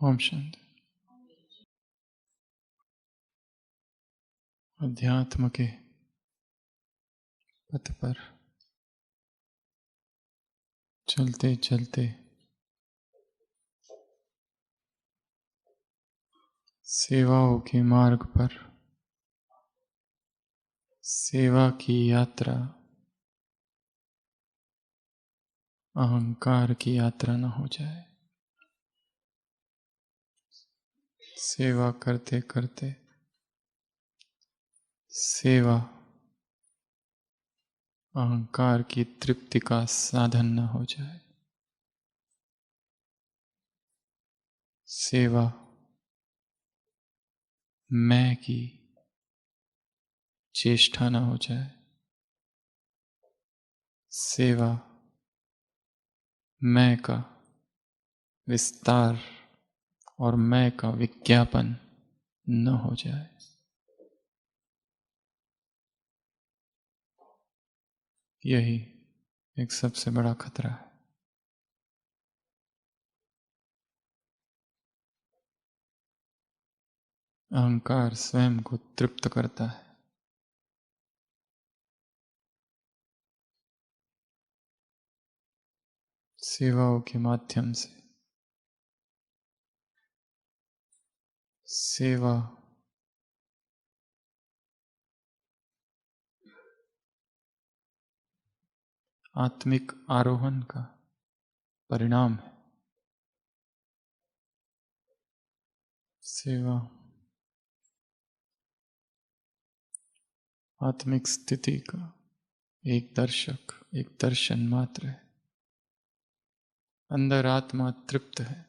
ओम शांति। अध्यात्म के पथ पर चलते चलते सेवाओं के मार्ग पर सेवा की यात्रा अहंकार की यात्रा न हो जाए। सेवा करते करते सेवा अहंकार की तृप्ति का साधन न हो जाए। सेवा मैं की चेष्टा न हो जाए। सेवा मैं का विस्तार और मैं का विज्ञापन न हो जाए। यही एक सबसे बड़ा खतरा है। अहंकार स्वयं को तृप्त करता है। सेवाओं के माध्यम से सेवा आत्मिक आरोहण का परिणाम है। सेवा आत्मिक स्थिति का एक दर्शक, एक दर्शन मात्र है। अंदर आत्मा तृप्त है,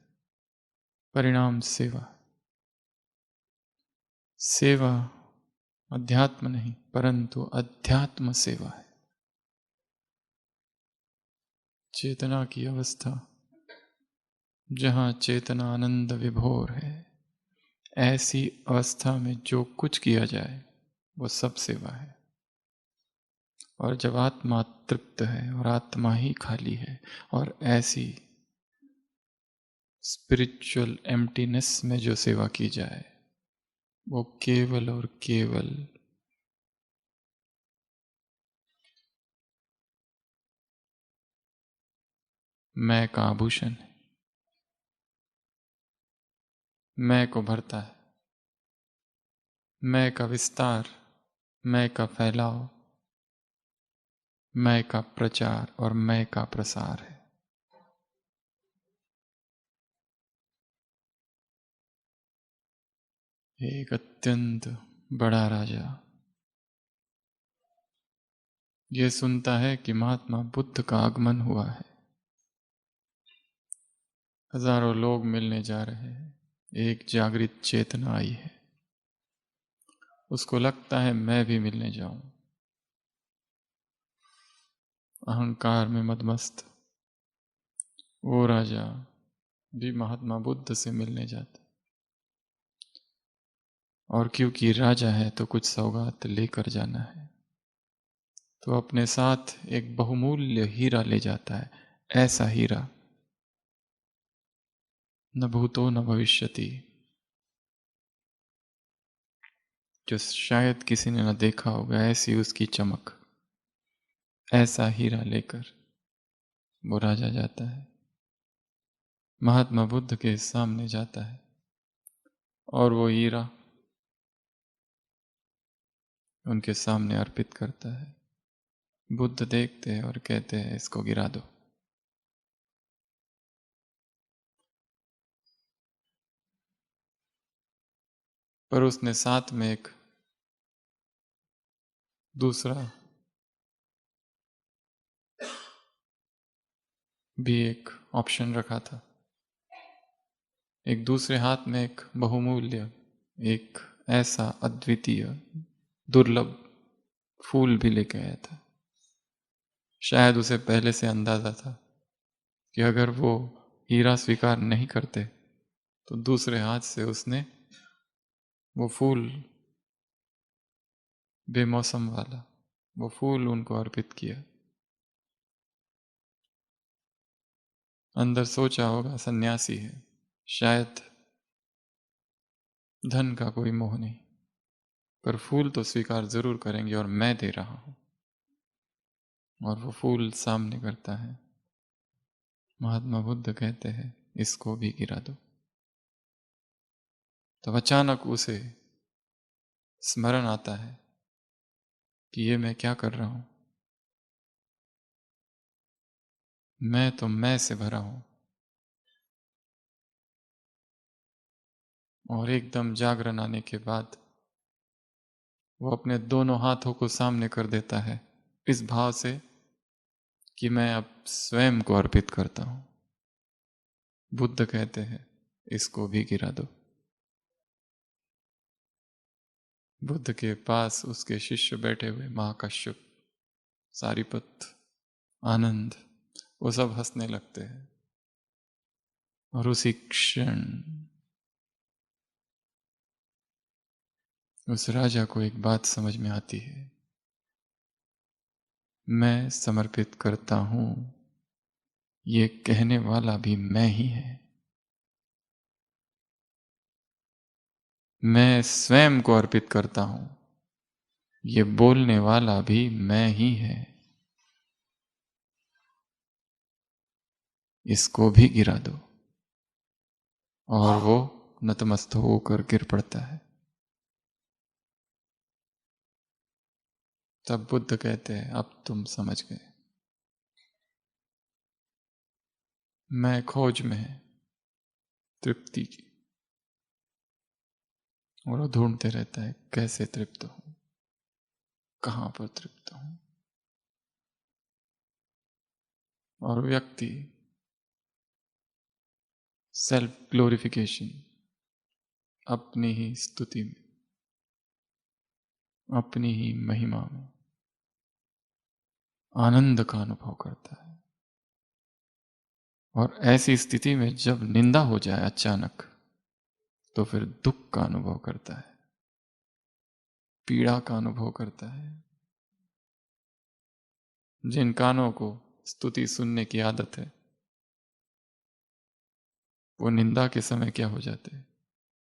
परिणाम सेवा। सेवा अध्यात्म नहीं परंतु अध्यात्म सेवा है। चेतना की अवस्था जहाँ चेतना आनंद विभोर है, ऐसी अवस्था में जो कुछ किया जाए वो सब सेवा है। और जब आत्मा तृप्त है और आत्मा ही खाली है और ऐसी स्पिरिचुअल एम्प्टीनेस में जो सेवा की जाए वो केवल और केवल मैं का आभूषण है। मैं को भरता है, मैं का विस्तार, मैं का फैलाव, मैं का प्रचार और मैं का प्रसार है। एक अत्यंत बड़ा राजा ये सुनता है कि महात्मा बुद्ध का आगमन हुआ है। हजारों लोग मिलने जा रहे हैं, एक जागृत चेतना आई है। उसको लगता है मैं भी मिलने जाऊं। अहंकार में मदमस्त वो राजा भी महात्मा बुद्ध से मिलने जाता, और क्योंकि राजा है तो कुछ सौगात लेकर जाना है, तो अपने साथ एक बहुमूल्य हीरा ले जाता है। ऐसा हीरा न भूतो न भविष्यति, जो शायद किसी ने न देखा होगा, ऐसी उसकी चमक। ऐसा हीरा लेकर वो राजा जाता है, महात्मा बुद्ध के सामने जाता है और वो हीरा उनके सामने अर्पित करता है। बुद्ध देखते हैं और कहते हैं इसको गिरा दो। पर उसने साथ में एक दूसरा भी एक ऑप्शन रखा था। एक दूसरे हाथ में एक बहुमूल्य, एक ऐसा अद्वितीय दुर्लभ फूल भी लेके आया था। शायद उसे पहले से अंदाजा था कि अगर वो हीरा स्वीकार नहीं करते तो दूसरे हाथ से उसने वो फूल, बेमौसम वाला वो फूल उनको अर्पित किया। अंदर सोचा होगा सन्यासी है, शायद धन का कोई मोह नहीं, पर फूल तो स्वीकार जरूर करेंगे और मैं दे रहा हूं। और वो फूल सामने करता है। महात्मा बुद्ध कहते हैं इसको भी गिरा दो। तब अचानक उसे स्मरण आता है कि ये मैं क्या कर रहा हूं। मैं तो मैं से भरा हूं। और एकदम जागरण आने के बाद वो अपने दोनों हाथों को सामने कर देता है इस भाव से कि मैं अब स्वयं को अर्पित करता हूं। बुद्ध कहते हैं इसको भी गिरा दो। बुद्ध के पास उसके शिष्य बैठे हुए, महाकश्यप, सारिपुत, आनंद, वो सब हंसने लगते हैं। और उसी क्षण उस राजा को एक बात समझ में आती है, मैं समर्पित करता हूं, ये कहने वाला भी मैं ही है। मैं स्वयं को अर्पित करता हूं, ये बोलने वाला भी मैं ही है। इसको भी गिरा दो। और वो नतमस्तक होकर गिर पड़ता है। तब बुद्ध कहते हैं अब तुम समझ गए। मैं खोज में है तृप्ति की, और वो ढूंढते रहता है कैसे तृप्त हूं, कहां पर तृप्त हूं। और व्यक्ति सेल्फ ग्लोरिफिकेशन, अपनी ही स्तुति में, अपनी ही महिमा में आनंद का अनुभव करता है। और ऐसी स्थिति में जब निंदा हो जाए अचानक, तो फिर दुख का अनुभव करता है, पीड़ा का अनुभव करता है। जिन कानों को स्तुति सुनने की आदत है, वो निंदा के समय क्या हो जाते हैं,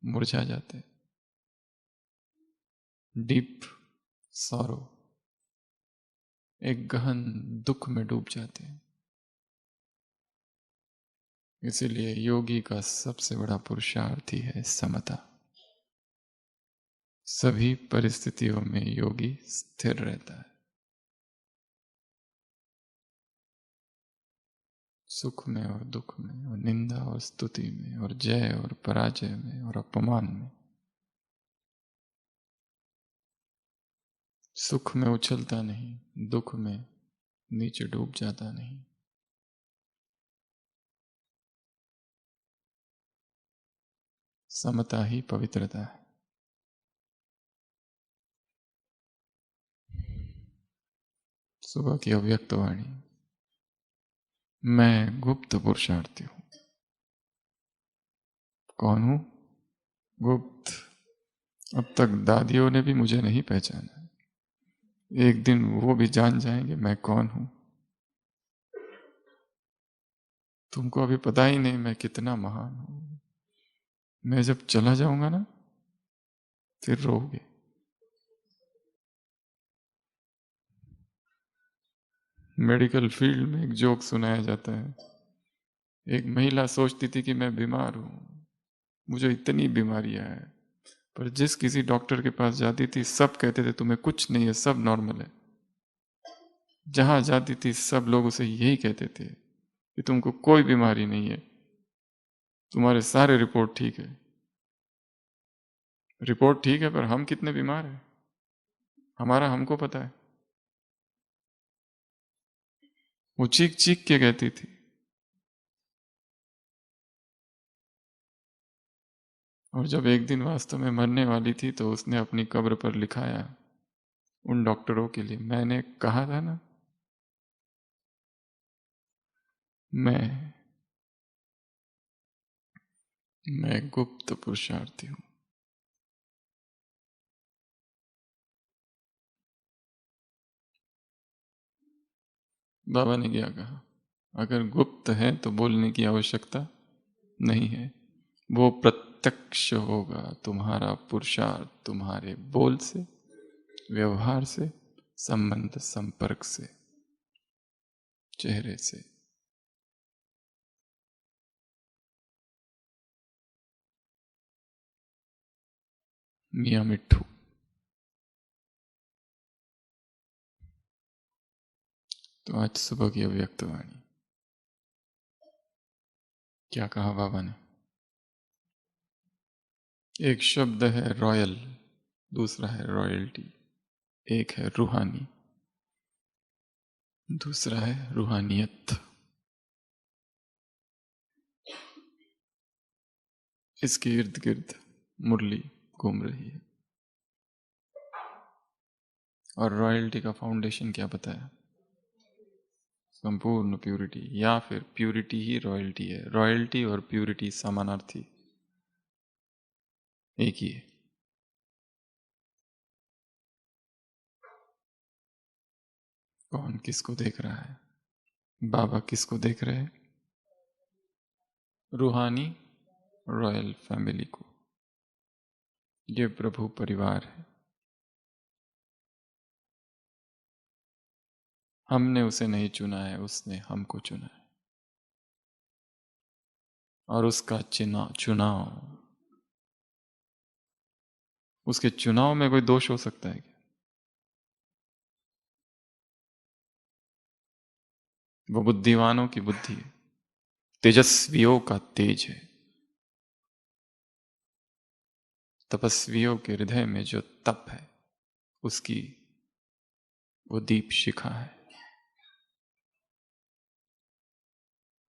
मुरझा जाते हैं। डीप सॉरो, एक गहन दुख में डूब जाते हैं। इसीलिए योगी का सबसे बड़ा पुरुषार्थ ही है समता। सभी परिस्थितियों में योगी स्थिर रहता है, सुख में और दुख में, और निंदा और स्तुति में, और जय और पराजय में, और अपमान में। सुख में उछलता नहीं, दुख में नीचे डूब जाता नहीं। समता ही पवित्रता है। सुबह की अव्यक्त वाणी। मैं गुप्त पुरुषार्थी हूं। कौन हूं? गुप्त। अब तक दादियों ने भी मुझे नहीं पहचाना। एक दिन वो भी जान जाएंगे मैं कौन हूं। तुमको अभी पता ही नहीं मैं कितना महान हूं। मैं जब चला जाऊंगा ना, फिर रोओगे। मेडिकल फील्ड में एक जोक सुनाया जाता है। एक महिला सोचती थी कि मैं बीमार हूं, मुझे इतनी बीमारियां हैं, पर जिस किसी डॉक्टर के पास जाती थी सब कहते थे तुम्हें कुछ नहीं है, सब नॉर्मल है। जहां जाती थी सब लोग उसे यही कहते थे कि तुमको कोई बीमारी नहीं है, तुम्हारे सारे रिपोर्ट ठीक है। रिपोर्ट ठीक है, पर हम कितने बीमार हैं हमारा हमको पता है। वो चीख चीख के कहती थी। और जब एक दिन वास्तव में मरने वाली थी, तो उसने अपनी कब्र पर लिखाया उन डॉक्टरों के लिए, मैंने कहा था ना, मैं मैं गुप्त पुरुषार्थी हूं। बाबा ने क्या कहा? अगर गुप्त है तो बोलने की आवश्यकता नहीं है, वो प्रत्यक्ष होगा तुम्हारा पुरुषार्थ तुम्हारे बोल से, व्यवहार से, संबंध संपर्क से, चेहरे से। मियाँ मिट्ठू। तो आज सुबह की अव्यक्तवाणी क्या कहा बाबा ने? एक शब्द है रॉयल, दूसरा है रॉयल्टी। एक है रूहानी, दूसरा है रूहानियत। इसके इर्द गिर्द मुरली घूम रही है। और रॉयल्टी का फाउंडेशन क्या बताया? संपूर्ण प्यूरिटी, या फिर प्यूरिटी ही रॉयल्टी है। रॉयल्टी और प्यूरिटी समानार्थी, एक ही है। कौन किसको देख रहा है? बाबा किसको देख रहे हैं? रूहानी रॉयल फैमिली को। ये प्रभु परिवार है। हमने उसे नहीं चुना है, उसने हमको चुना है। और उसका चुनाव, उसके चुनाव में कोई दोष हो सकता है क्या? वो बुद्धिमानों की बुद्धि है, तेजस्वियों का तेज है। तपस्वियों के हृदय में जो तप है, उसकी वो दीप शिखा है।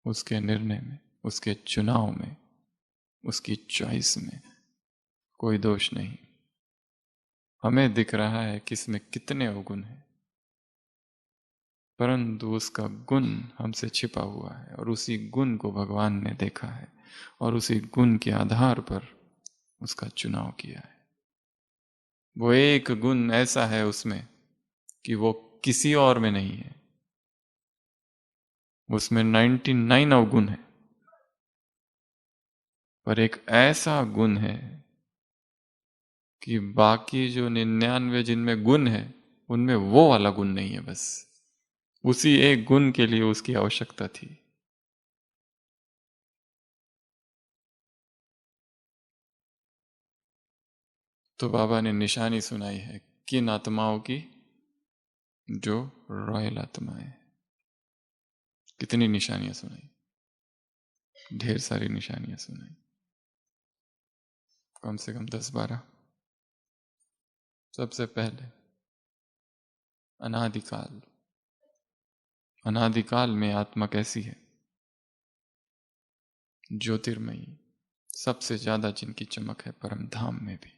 उसके निर्णय में, उसके चुनाव में, उसकी चॉइस में कोई दोष नहीं। हमें दिख रहा है कि इसमें कितने अवगुण हैं, परंतु उसका गुण हमसे छिपा हुआ है और उसी गुण को भगवान ने देखा है और उसी गुण के आधार पर उसका चुनाव किया है। वो एक गुण ऐसा है उसमें कि वो किसी और में नहीं है। उसमें 99 अवगुण है, पर एक ऐसा गुण है कि बाकी जो 99 जिनमें गुण है, उनमें वो वाला गुण नहीं है। बस उसी एक गुण के लिए उसकी आवश्यकता थी। तो बाबा ने निशानी सुनाई है किन आत्माओं की? जो रॉयल आत्माएं। कितनी निशानियां सुनाई? ढेर सारी निशानियां सुनाई, कम से कम 10-12। सबसे पहले अनादिकाल। अनादिकाल में आत्मा कैसी है? ज्योतिर्मयी, सबसे ज्यादा जिनकी चमक है परम धाम में भी।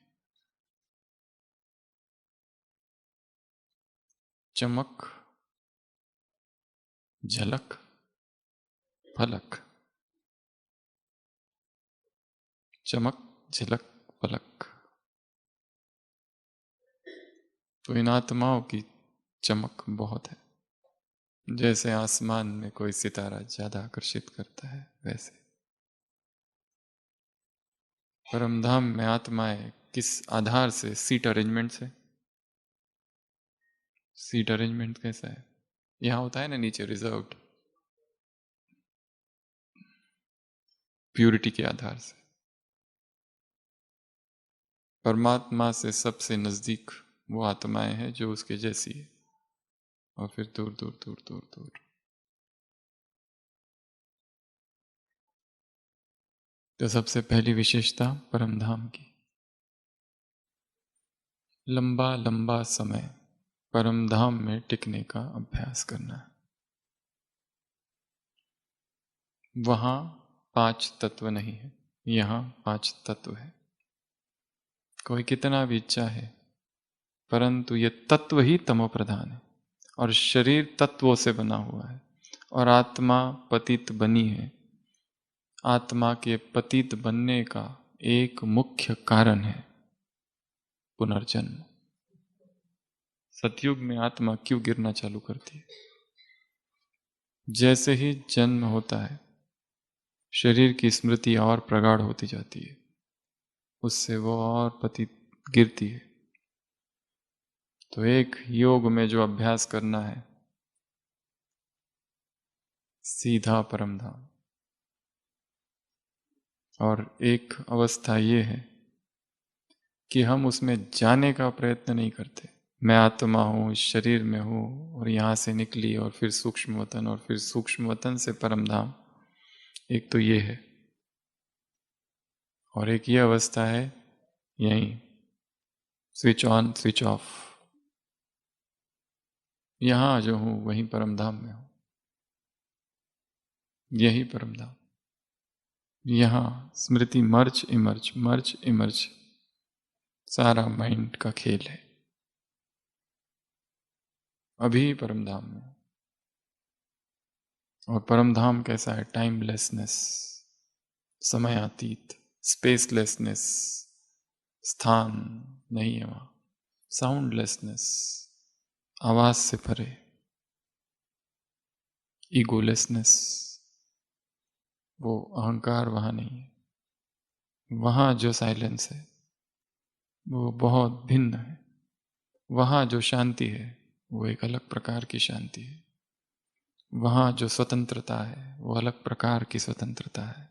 चमक, झलक, फलक। चमक, झलक, फलक। तो इन आत्माओं की चमक बहुत है। जैसे आसमान में कोई सितारा ज्यादा आकर्षित करता है, वैसे परमधाम में आत्माएं किस आधार से? सीट अरेंजमेंट से। सीट अरेंजमेंट कैसा है? यहां होता है ना नीचे रिजर्व्ड, प्यूरिटी के आधार से। परमात्मा से सबसे नजदीक वो आत्माएं हैं जो उसके जैसी है, और फिर दूर दूर दूर दूर दूर। तो सबसे पहली विशेषता परमधाम की, लंबा लंबा समय परमधाम में टिकने का अभ्यास करना है। वहां 5 तत्व नहीं है, यहां 5 तत्व है। कोई कितना भी चाहे, परंतु ये तत्व ही तमो प्रधान है और शरीर तत्वों से बना हुआ है और आत्मा पतित बनी है। आत्मा के पतित बनने का एक मुख्य कारण है पुनर्जन्म। सतयुग में आत्मा क्यों गिरना चालू करती है? जैसे ही जन्म होता है, शरीर की स्मृति और प्रगाढ़ होती जाती है, उससे वो और पति गिरती है। तो एक योग में जो अभ्यास करना है, सीधा परम धाम। और एक अवस्था ये है कि हम उसमें जाने का प्रयत्न नहीं करते। मैं आत्मा हूँ, इस शरीर में हूँ, और यहाँ से निकली, और फिर सूक्ष्म वतन, और फिर सूक्ष्म वतन से परम धाम। एक तो ये है, और एक ये अवस्था है यहीं स्विच ऑन स्विच ऑफ। यहाँ जो हूँ वहीं परम धाम में हूँ, यही परम धाम। यहाँ स्मृति मर्ज इमर्ज, मर्ज इमर्ज, सारा माइंड का खेल है। अभी परम धाम में। और परम धाम कैसा है? टाइमलेसनेस, समयातीत, स्पेसलेसनेस, स्थान नहीं है वहां, साउंडलेसनेस, आवाज से परे, ईगोलेसनेस, वो अहंकार वहां नहीं है। वहां जो साइलेंस है वो बहुत भिन्न है। वहां जो शांति है वो एक अलग प्रकार की शांति है। वहां जो स्वतंत्रता है वो अलग प्रकार की स्वतंत्रता है।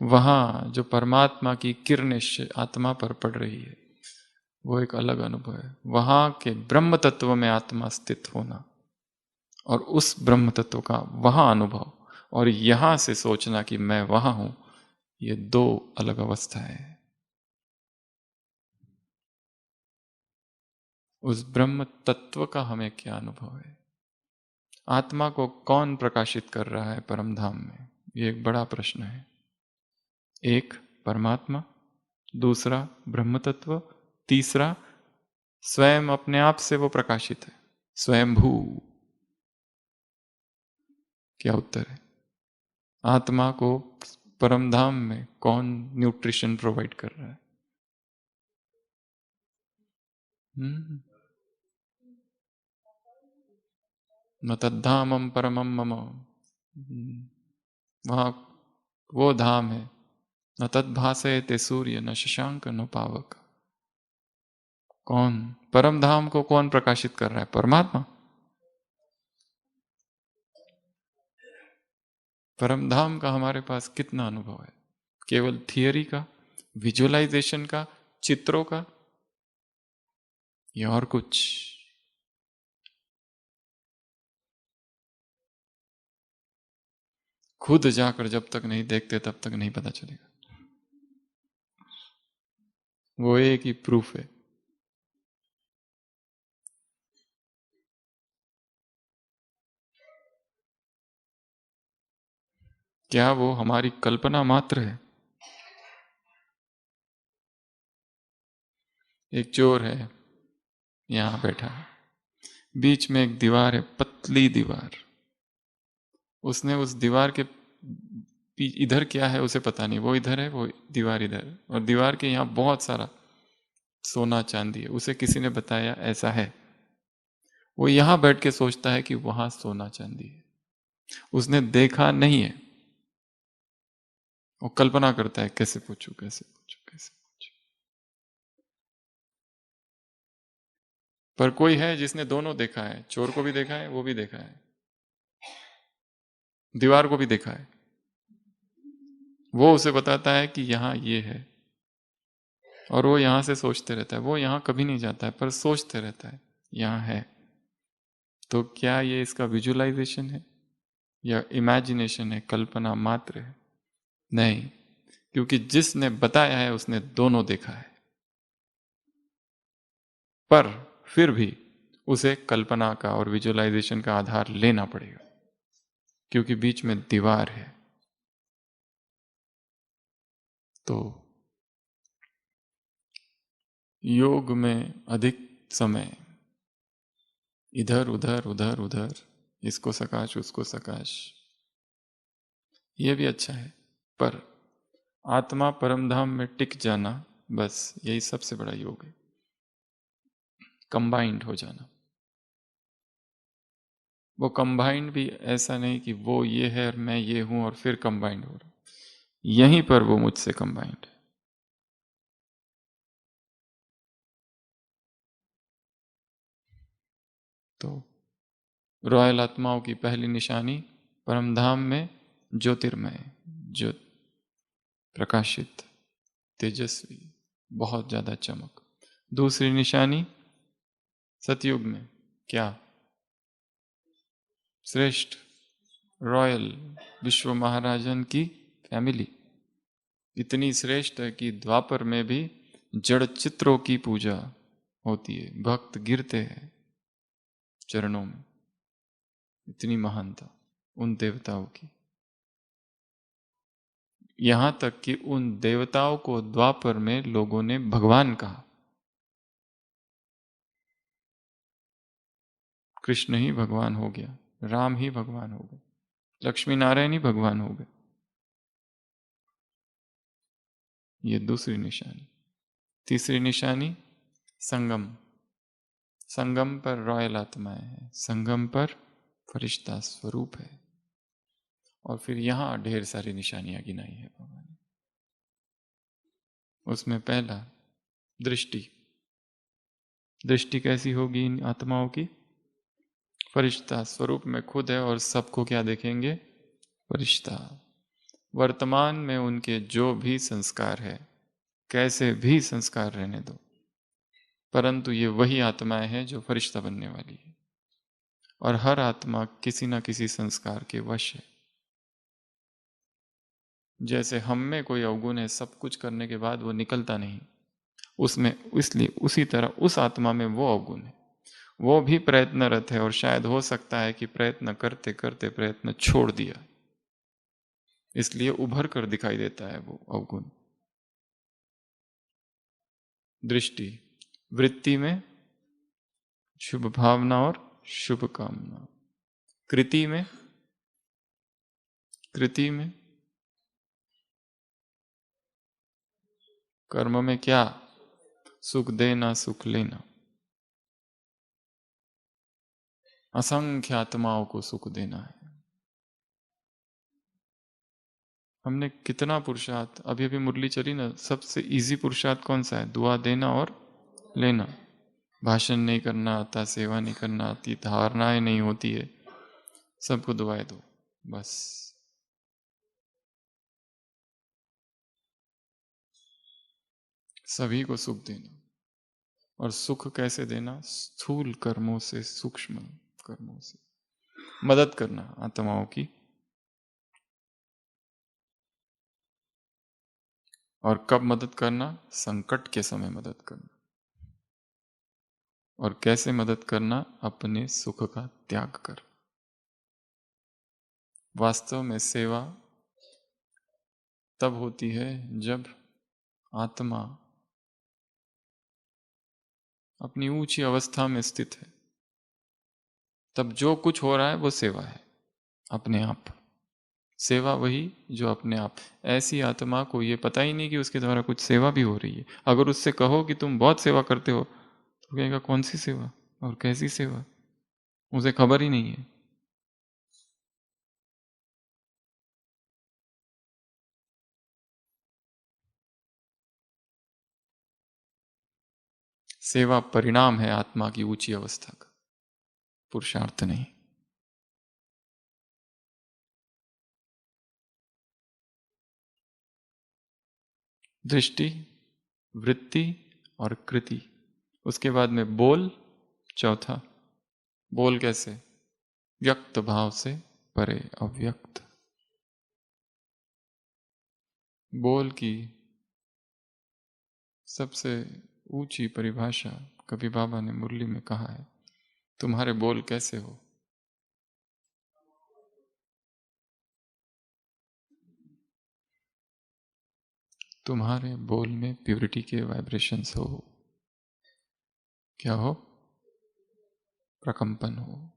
वहां जो परमात्मा की किरणें आत्मा पर पड़ रही है वो एक अलग अनुभव है। वहां के ब्रह्म तत्व में आत्मा स्थित होना और उस ब्रह्म तत्व का वहां अनुभव, और यहां से सोचना कि मैं वहां हूं, ये दो अलग अवस्थाएं हैं। उस ब्रह्म तत्व का हमें क्या अनुभव है? आत्मा को कौन प्रकाशित कर रहा है परम धाम में? ये एक बड़ा प्रश्न है। एक परमात्मा, दूसरा ब्रह्म तत्व, तीसरा स्वयं अपने आप से वो प्रकाशित है, स्वयंभू। क्या उत्तर है? आत्मा को परम धाम में कौन न्यूट्रिशन प्रोवाइड कर रहा है? हम्म। न तद्धामम परमम मम। वहां वो धाम है, न तद्भासयते सूर्य न शशांक न पावक। कौन परम धाम को कौन प्रकाशित कर रहा है? परमात्मा। परम धाम का हमारे पास कितना अनुभव है? केवल थियरी का, विजुअलाइजेशन का, चित्रों का, या और कुछ? खुद जाकर जब तक नहीं देखते तब तक नहीं पता चलेगा। वो एक ही प्रूफ है। क्या वो हमारी कल्पना मात्र है? एक चोर है, यहां बैठा है, बीच में एक दीवार है, पतली दीवार। उसने उस दीवार के इधर क्या है उसे पता नहीं, वो इधर है, वो दीवार इधर है, और दीवार के यहाँ बहुत सारा सोना चांदी है। उसे किसी ने बताया ऐसा है, वो यहां बैठ के सोचता है कि वहां सोना चांदी है। उसने देखा नहीं है, वो कल्पना करता है, कैसे पूछूं कैसे पूछूं कैसे पूछूं। पर कोई है जिसने दोनों देखा है, चोर को भी देखा है, वो भी देखा है, दीवार को भी देखा है। वो उसे बताता है कि यहां ये है, और वो यहां से सोचते रहता है। वो यहां कभी नहीं जाता है पर सोचते रहता है यहां है। तो क्या ये इसका विजुअलाइजेशन है या इमेजिनेशन है, कल्पना मात्र है? नहीं, क्योंकि जिसने बताया है उसने दोनों देखा है। पर फिर भी उसे कल्पना का और विजुअलाइजेशन का आधार लेना पड़ेगा, क्योंकि बीच में दीवार है। तो योग में अधिक समय इधर उधर उधर उधर, इसको सकाश उसको सकाश, ये भी अच्छा है, पर आत्मा परमधाम में टिक जाना, बस यही सबसे बड़ा योग है। कंबाइंड हो जाना। वो कंबाइंड भी ऐसा नहीं कि वो ये है और मैं ये हूं और फिर कंबाइंड हो रहा। यहीं पर वो मुझसे कंबाइंड है। तो रॉयल आत्माओं की पहली निशानी परमधाम में ज्योतिर्मय, ज्योत, प्रकाशित, तेजस्वी, बहुत ज्यादा चमक। दूसरी निशानी सतयुग में क्या? श्रेष्ठ, रॉयल, विश्व महाराजन की फैमिली इतनी श्रेष्ठ है कि द्वापर में भी जड़ चित्रों की पूजा होती है, भक्त गिरते हैं चरणों में, इतनी महानता उन देवताओं की। यहां तक कि उन देवताओं को द्वापर में लोगों ने भगवान कहा। कृष्ण ही भगवान हो गया, राम ही भगवान हो गए, लक्ष्मी नारायण ही भगवान हो गए। ये दूसरी निशानी। तीसरी निशानी संगम। संगम पर रॉयल आत्माएं हैं, संगम पर फरिश्ता स्वरूप है। और फिर यहां ढेर सारी निशानियां गिनाई है भगवान ने। उसमें पहला दृष्टि। दृष्टि कैसी होगी इन आत्माओं की? फरिश्ता स्वरूप में खुद है और सबको क्या देखेंगे? फरिश्ता। वर्तमान में उनके जो भी संस्कार है, कैसे भी संस्कार रहने दो, परंतु ये वही आत्माएं हैं जो फरिश्ता बनने वाली है। और हर आत्मा किसी न किसी संस्कार के वश है। जैसे हम में कोई अवगुण है, सब कुछ करने के बाद वो निकलता नहीं उसमें, इसलिए उसी तरह उस आत्मा में वो अवगुण है, वो भी प्रयत्नरत है। और शायद हो सकता है कि प्रयत्न करते करते प्रयत्न छोड़ दिया, इसलिए उभर कर दिखाई देता है वो अवगुण। दृष्टि। वृत्ति में शुभ भावना और शुभ कामना। कृति में, कृति में कर्म में क्या? सुख देना, सुख लेना। असंख्य आत्माओं को सुख देना है। हमने कितना पुरुषार्थ, अभी अभी मुरली चली ना, सबसे इजी पुरुषार्थ कौन सा है? दुआ देना और लेना। भाषण नहीं करना आता, सेवा नहीं करना आती, धारणाएं नहीं होती है, सबको दुआएं दो बस। सभी को सुख देना। और सुख कैसे देना? स्थूल कर्मों से, सूक्ष्म कर्मों से मदद करना आत्माओं की। और कब मदद करना? संकट के समय मदद करना। और कैसे मदद करना? अपने सुख का त्याग कर। वास्तव में सेवा तब होती है जब आत्मा अपनी ऊंची अवस्था में स्थित है, तब जो कुछ हो रहा है वो सेवा है अपने आप। सेवा वही जो अपने आप। ऐसी आत्मा को ये पता ही नहीं कि उसके द्वारा कुछ सेवा भी हो रही है। अगर उससे कहो कि तुम बहुत सेवा करते हो, तो कहेगा कौन सी सेवा और कैसी सेवा, उसे खबर ही नहीं है। सेवा परिणाम है आत्मा की ऊंची अवस्था का, पुरुषार्थ नहीं। दृष्टि, वृत्ति और कृति। उसके बाद में बोल, चौथा। बोल कैसे? व्यक्त भाव से परे, अव्यक्त। बोल की सबसे ऊंची परिभाषा कभी बाबा ने मुरली में कहा है, तुम्हारे बोल कैसे हो? तुम्हारे बोल में प्योरिटी के वाइब्रेशंस हो। क्या हो? प्रकंपन हो।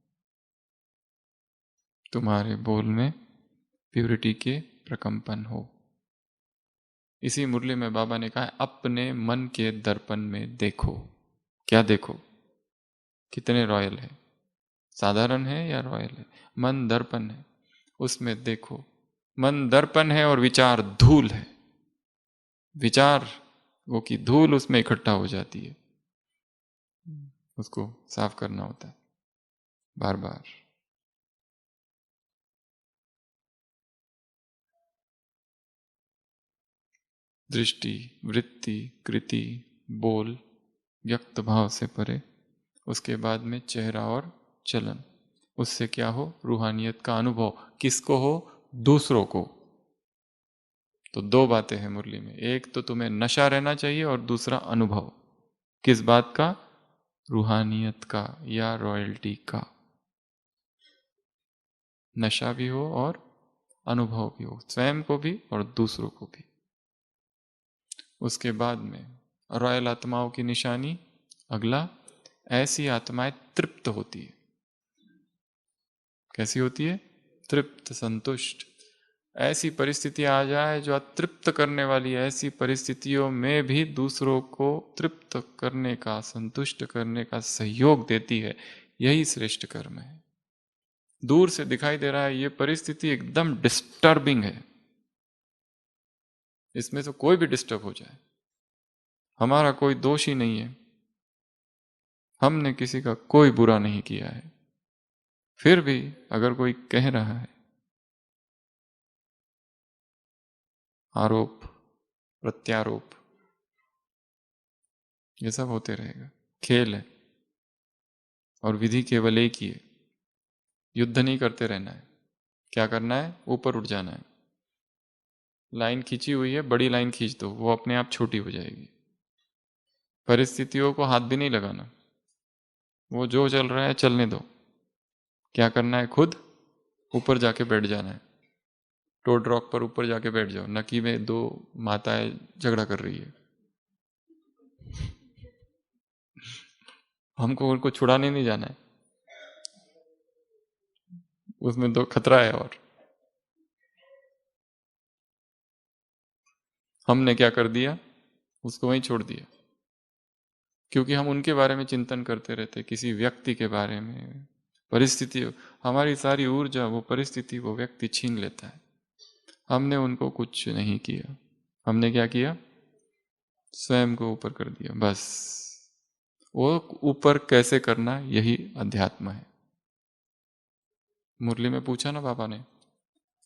तुम्हारे बोल में प्योरिटी के प्रकंपन हो। इसी मुरली में बाबा ने कहा, अपने मन के दर्पण में देखो। क्या देखो? कितने रॉयल है? साधारण है या रॉयल है? मन दर्पण है, उसमें देखो मन दर्पण है और विचार धूल है। विचार वो की धूल उसमें इकट्ठा हो जाती है, उसको साफ करना होता है बार बार। दृष्टि, वृत्ति, कृति, बोल, व्यक्त भाव से परे। उसके बाद में चेहरा और चलन। उससे क्या हो? रूहानियत का अनुभव। किसको हो? दूसरों को। तो दो बातें हैं मुरली में, एक तो तुम्हें नशा रहना चाहिए और दूसरा अनुभव। किस बात का? रूहानियत का या रॉयल्टी का। नशा भी हो और अनुभव भी हो, स्वयं को भी और दूसरों को भी। उसके बाद में रॉयल आत्माओं की निशानी, अगला, ऐसी आत्माएं तृप्त होती है। कैसी होती है? तृप्त, संतुष्ट। ऐसी परिस्थिति आ जाए जो अतृप्त करने वाली, ऐसी परिस्थितियों में भी दूसरों को तृप्त करने का, संतुष्ट करने का सहयोग देती है। यही श्रेष्ठ कर्म है। दूर से दिखाई दे रहा है ये परिस्थिति एकदम डिस्टर्बिंग है, इसमें से कोई भी डिस्टर्ब हो जाए, हमारा कोई दोष ही नहीं है, हमने किसी का कोई बुरा नहीं किया है, फिर भी अगर कोई कह रहा है, आरोप प्रत्यारोप, ये सब होते रहेगा। खेल है और विधि केवल एक ही है, युद्ध नहीं करते रहना है। क्या करना है? ऊपर उठ जाना है। लाइन खींची हुई है, बड़ी लाइन खींच दो, वो अपने आप छोटी हो जाएगी। परिस्थितियों को हाथ भी नहीं लगाना, वो जो चल रहा है चलने दो। क्या करना है? खुद ऊपर जाके बैठ जाना है। टोड रॉक पर ऊपर जाके बैठ जाओ, नकी में दो माताएं झगड़ा कर रही है, हमको उनको छुड़ाने नहीं जाना है, उसमें दो खतरा है। और हमने क्या कर दिया? उसको वहीं छोड़ दिया, क्योंकि हम उनके बारे में चिंतन करते रहते, किसी व्यक्ति के बारे में, परिस्थिति। हमारी सारी ऊर्जा वो परिस्थिति, वो व्यक्ति छीन लेता है। हमने उनको कुछ नहीं किया, हमने क्या किया? स्वयं को ऊपर कर दिया, बस। वो ऊपर कैसे करना, यही अध्यात्म है। मुरली में पूछा ना बाबा ने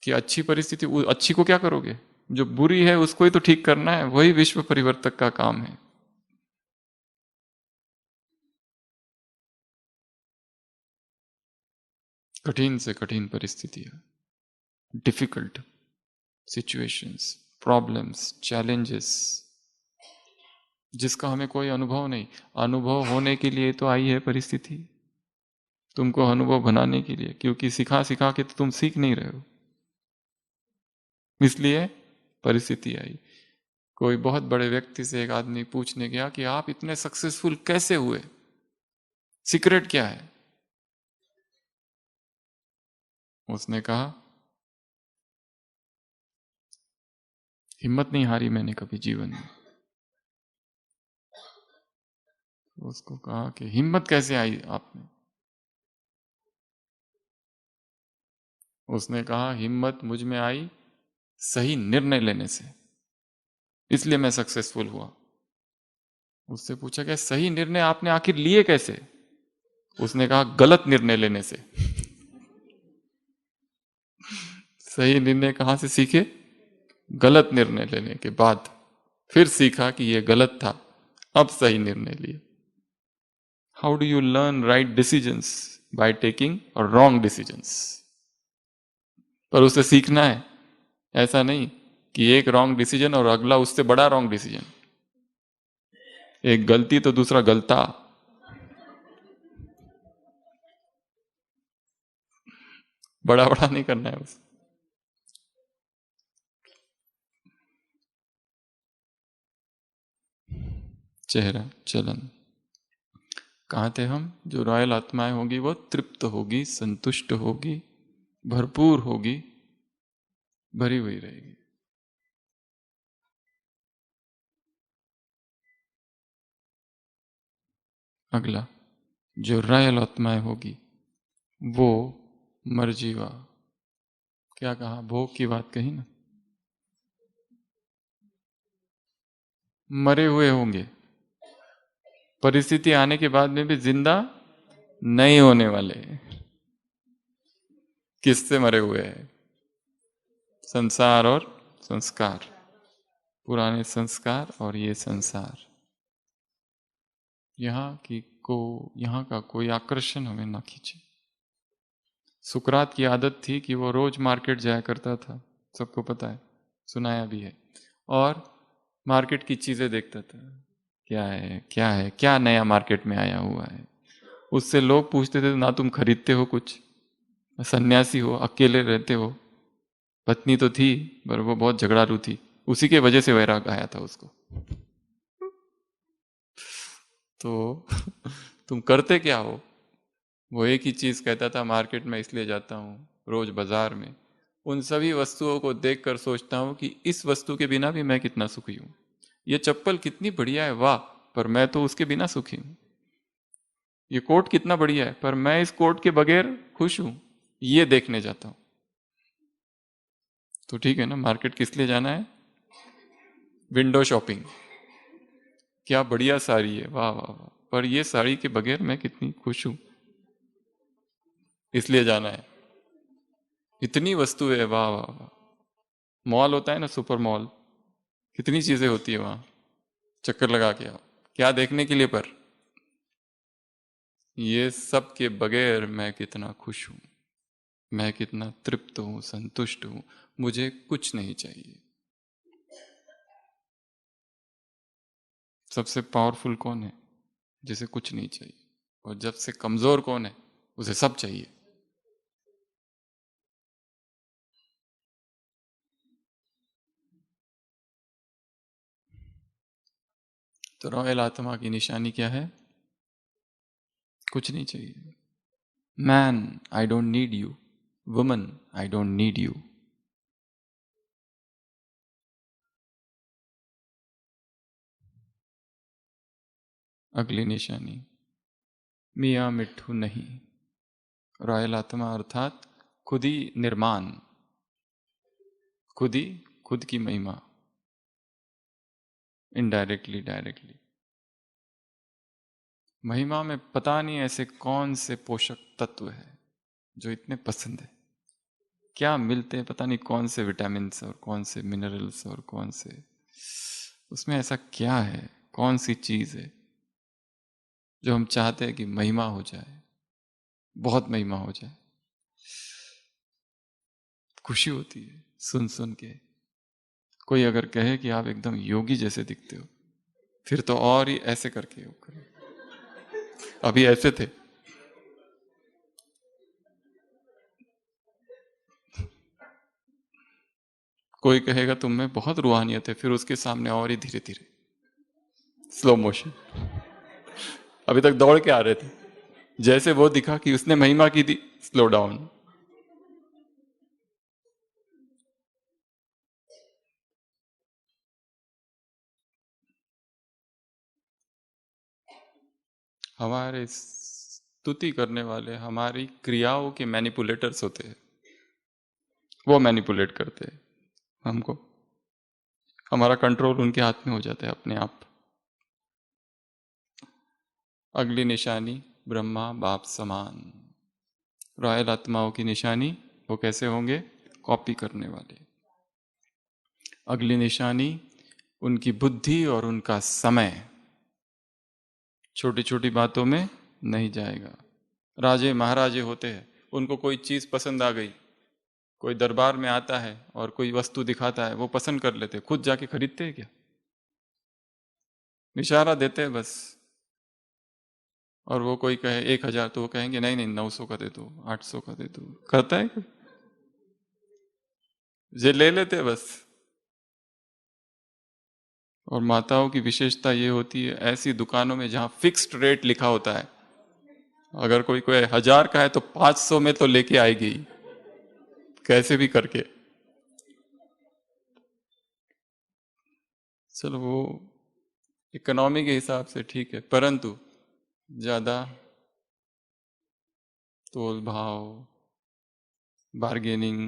कि अच्छी परिस्थिति, अच्छी को क्या करोगे? जो बुरी है उसको ही तो ठीक करना है, वही विश्व परिवर्तक का काम है। कठिन से कठिन परिस्थितियां, डिफिकल्ट सिचुएशंस, प्रॉब्लम्स, चैलेंजेस, जिसका हमें कोई अनुभव नहीं। अनुभव होने के लिए तो आई है परिस्थिति, तुमको अनुभव बनाने के लिए, क्योंकि सिखा सिखा के तो तुम सीख नहीं रहे हो, इसलिए परिस्थिति आई। कोई बहुत बड़े व्यक्ति से एक आदमी पूछने गया कि आप इतने सक्सेसफुल कैसे हुए, सीक्रेट क्या है? उसने कहा, हिम्मत नहीं हारी मैंने कभी जीवन में। उसको कहा कि हिम्मत कैसे आई आप में? उसने कहा, हिम्मत मुझ में आई सही निर्णय लेने से, इसलिए मैं सक्सेसफुल हुआ। उससे पूछा, क्या सही निर्णय आपने आखिर लिए कैसे? उसने कहा, गलत निर्णय लेने से। सही निर्णय कहां से सीखे? गलत निर्णय लेने के बाद फिर सीखा कि यह गलत था, अब सही निर्णय लिया। How do you learn right decisions? By taking wrong decisions. पर उसे सीखना है, ऐसा नहीं कि एक रॉन्ग डिसीजन और अगला उससे बड़ा रॉन्ग डिसीजन। एक गलती तो दूसरा गलता। बड़ा बड़ा नहीं करना है उसे। चेहरा, चलन। कहाँ थे हम? जो रॉयल आत्माएं होगी वो तृप्त होगी, संतुष्ट होगी, भरपूर होगी, भरी हुई रहेगी। अगला, जो रॉयल आत्माएं होगी वो मर्जीवा, क्या कहा, भोग की बात कही ना। मरे हुए होंगे, परिस्थिति आने के बाद में भी जिंदा नहीं होने वाले। किससे मरे हुए हैं? संसार और संस्कार, पुराने संस्कार और ये संसार। यहाँ का कोई आकर्षण हमें ना खींचे। सुकरात की आदत थी कि वो रोज मार्केट जाया करता था, सबको पता है, सुनाया भी है, और मार्केट की चीजें देखता था, क्या है क्या है, क्या नया मार्केट में आया हुआ है। उससे लोग पूछते थे, ना तुम खरीदते हो कुछ, सन्यासी हो, अकेले रहते हो, पत्नी तो थी पर वो बहुत झगड़ालू थी, उसी के वजह से वैराग आया था उसको। तो तुम करते क्या हो? वो एक ही चीज कहता था, मार्केट में इसलिए जाता हूँ, रोज बाजार में उन सभी वस्तुओं को देखकर सोचता हूँ कि इस वस्तु के बिना भी मैं कितना सुखी हूँ। ये चप्पल कितनी बढ़िया है, वाह, पर मैं तो उसके बिना सुखी हूँ। ये कोट कितना बढ़िया है, पर मैं इस कोट के बगैर खुश हूँ। ये देखने जाता हूँ। तो ठीक है ना, मार्केट किस लिए जाना है? विंडो शॉपिंग, क्या बढ़िया साड़ी है, वाह वाह वाह, पर ये साड़ी के बगैर मैं कितनी खुश हूँ, इसलिए जाना है। इतनी वस्तु है, वाह वाह वाह। मॉल होता है ना, सुपर मॉल, कितनी चीजें होती है वहां, चक्कर लगा के आओ, क्या देखने के लिए? पर ये सब के बगैर मैं कितना खुश हूं, मैं कितना तृप्त हूं, संतुष्ट हूं, मुझे कुछ नहीं चाहिए। सबसे पावरफुल कौन है? जिसे कुछ नहीं चाहिए। और जब से कमजोर कौन है? उसे सब चाहिए। तो रॉयल आत्मा की निशानी क्या है? कुछ नहीं चाहिए। Man, I don't need you. Woman, I don't need you. अगली निशानी, मियाँ मिट्ठू नहीं। रॉयल आत्मा अर्थात खुद ही निर्माण, खुद ही खुद की महिमा, इनडायरेक्टली डायरेक्टली। महिमा में पता नहीं ऐसे कौन से पोषक तत्व है जो इतने पसंद है, क्या मिलते हैं पता नहीं, कौन से विटामिन और कौन से मिनरल्स और कौन से, उसमें ऐसा क्या है, कौन सी चीज है जो हम चाहते हैं कि महिमा हो जाए, बहुत महिमा हो जाए। खुशी होती है सुन सुन के। कोई अगर कहे कि आप एकदम योगी जैसे दिखते हो, फिर तो और ही ऐसे करके वो करो। अभी ऐसे थे। कोई कहेगा तुम में बहुत रूहानियत है, फिर उसके सामने और ही धीरे धीरे स्लो मोशन। अभी तक दौड़ के आ रहे थे, जैसे वो दिखा कि उसने महिमा की थी, स्लो डाउन। हमारे स्तुति करने वाले हमारी क्रियाओं के मैनिपुलेटर्स होते हैं, वो मैनिपुलेट करते हैं हमको, हमारा कंट्रोल उनके हाथ में हो जाता है अपने आप। अगली निशानी, ब्रह्मा बाप समान। रॉयल आत्माओं की निशानी, वो कैसे होंगे? कॉपी करने वाले। अगली निशानी, उनकी बुद्धि और उनका समय छोटी छोटी बातों में नहीं जाएगा। राजे महाराजे होते हैं, उनको कोई चीज पसंद आ गई, कोई दरबार में आता है और कोई वस्तु दिखाता है, वो पसंद कर लेते, खुद जाके खरीदते हैं क्या? इशारा देते हैं बस। और वो कोई कहे 1,000, तो वो कहेंगे नहीं नहीं 900 का दे दो, 800 का दे दो। करता है क्या? ये ले लेते हैं बस। और माताओं की विशेषता ये होती है, ऐसी दुकानों में जहां फिक्स्ड रेट लिखा होता है, अगर कोई कोई 1,000 का है तो 500 में तो लेके आएगी, कैसे भी करके। चलो वो इकोनॉमी के हिसाब से ठीक है, परंतु ज्यादा तोल भाव, बार्गेनिंग,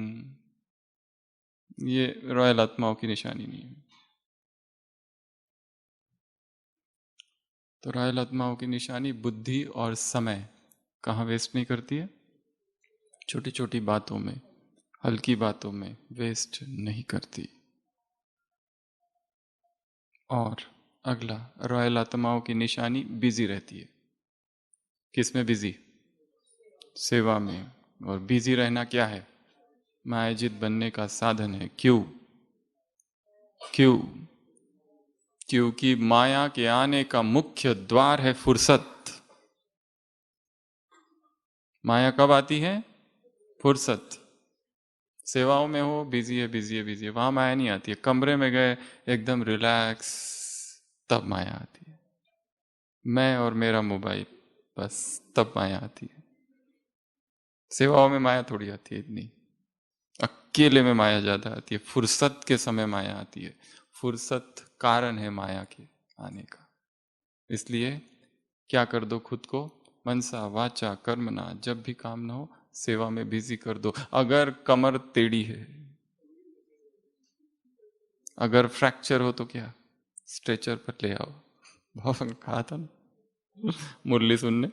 ये रॉयल आत्माओं की निशानी नहीं है। तो रॉयल आत्माओं की निशानी बुद्धि और समय कहाँ वेस्ट नहीं करती है? छोटी छोटी बातों में, हल्की बातों में वेस्ट नहीं करती। और अगला, रॉयल आत्माओं की निशानी बिजी रहती है। किस में बिजी? सेवा में। और बिजी रहना क्या है? मायाजित बनने का साधन है। क्यों? क्यों? क्योंकि माया के आने का मुख्य द्वार है फुर्सत। माया कब आती है? फुर्सत। सेवाओं में हो, बिजी है बिजी है बिजी है, वहां माया नहीं आती है। कमरे में गए एकदम रिलैक्स, तब माया आती है। मैं और मेरा मोबाइल, बस तब माया आती है। सेवाओं में माया थोड़ी आती है इतनी। अकेले में माया ज्यादा आती है, फुर्सत के समय माया आती है। फुर्सत कारण है माया के आने का। इसलिए क्या कर दो खुद को, मनसा वाचा कर्मणा, जब भी काम ना हो सेवा में बिजी कर दो। अगर कमर टेढ़ी है, अगर फ्रैक्चर हो तो क्या, स्ट्रेचर पर ले आओ। बहुत कहा था ना मुरली सुनने।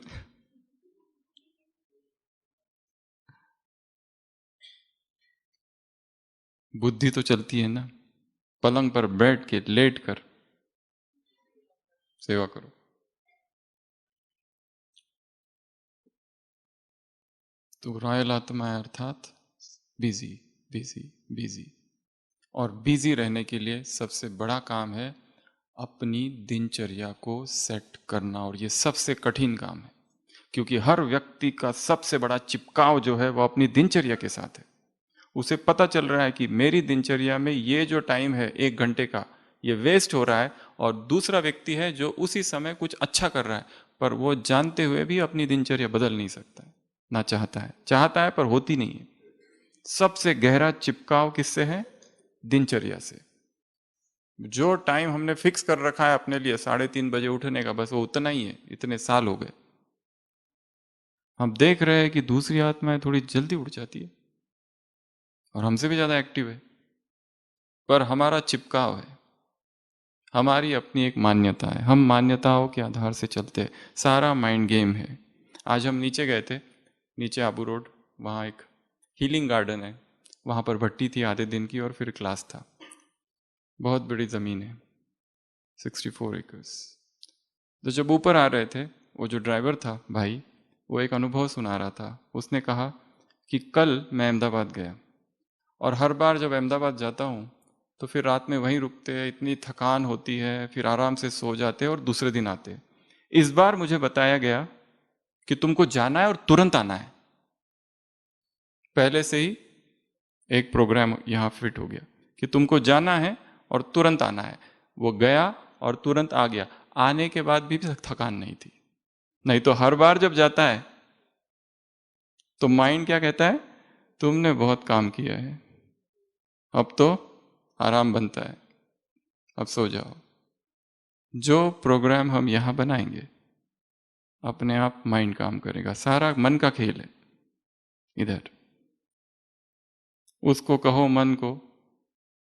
बुद्धि तो चलती है ना, पलंग पर बैठ के लेट कर सेवा करो। तो रॉयल आत्मा है अर्थात बिजी, बिजी, बिजी। और बिजी रहने के लिए सबसे बड़ा काम है अपनी दिनचर्या को सेट करना, और ये सबसे कठिन काम है। क्योंकि हर व्यक्ति का सबसे बड़ा चिपकाव जो है वो अपनी दिनचर्या के साथ है। उसे पता चल रहा है कि मेरी दिनचर्या में ये जो टाइम है 1 घंटे का, ये वेस्ट हो रहा है। और दूसरा व्यक्ति है जो उसी समय कुछ अच्छा कर रहा है, पर वो जानते हुए भी अपनी दिनचर्या बदल नहीं सकता है, ना चाहता है। चाहता है पर होती नहीं है। सबसे गहरा चिपकाव किससे है? दिनचर्या से। जो टाइम हमने फिक्स कर रखा है अपने लिए 3:30 बजे उठने का, बस वो उतना ही है। इतने साल हो गए, हम देख रहे हैं कि दूसरी आत्माएं थोड़ी जल्दी उठ जाती है और हमसे भी ज्यादा एक्टिव है। पर हमारा चिपकाव है, हमारी अपनी एक मान्यता है। हम मान्यताओं के आधार से चलते हैं। सारा माइंड गेम है। आज हम नीचे गए थे, नीचे आबू रोड, वहाँ एक हीलिंग गार्डन है। वहाँ पर भट्टी थी आधे दिन की और फिर क्लास था। बहुत बड़ी ज़मीन है, 64 एकड़। तो जब ऊपर आ रहे थे, वो जो ड्राइवर था भाई, वो एक अनुभव सुना रहा था। उसने कहा कि कल मैं अहमदाबाद गया, और हर बार जब अहमदाबाद जाता हूँ तो फिर रात में वहीं रुकते हैं, इतनी थकान होती है, फिर आराम से सो जाते हैं और दूसरे दिन आते हैं। इस बार मुझे बताया गया कि तुमको जाना है और तुरंत आना है। पहले से ही एक प्रोग्राम यहाँ फिट हो गया कि तुमको जाना है और तुरंत आना है। वो गया और तुरंत आ गया। आने के बाद भी थकान नहीं थी। नहीं तो हर बार जब जाता है तो माइंड क्या कहता है, तुमने बहुत काम किया है, अब तो आराम बनता है, अब सो जाओ। जो प्रोग्राम हम यहां बनाएंगे अपने आप माइंड काम करेगा। सारा मन का खेल है इधर। उसको कहो मन को,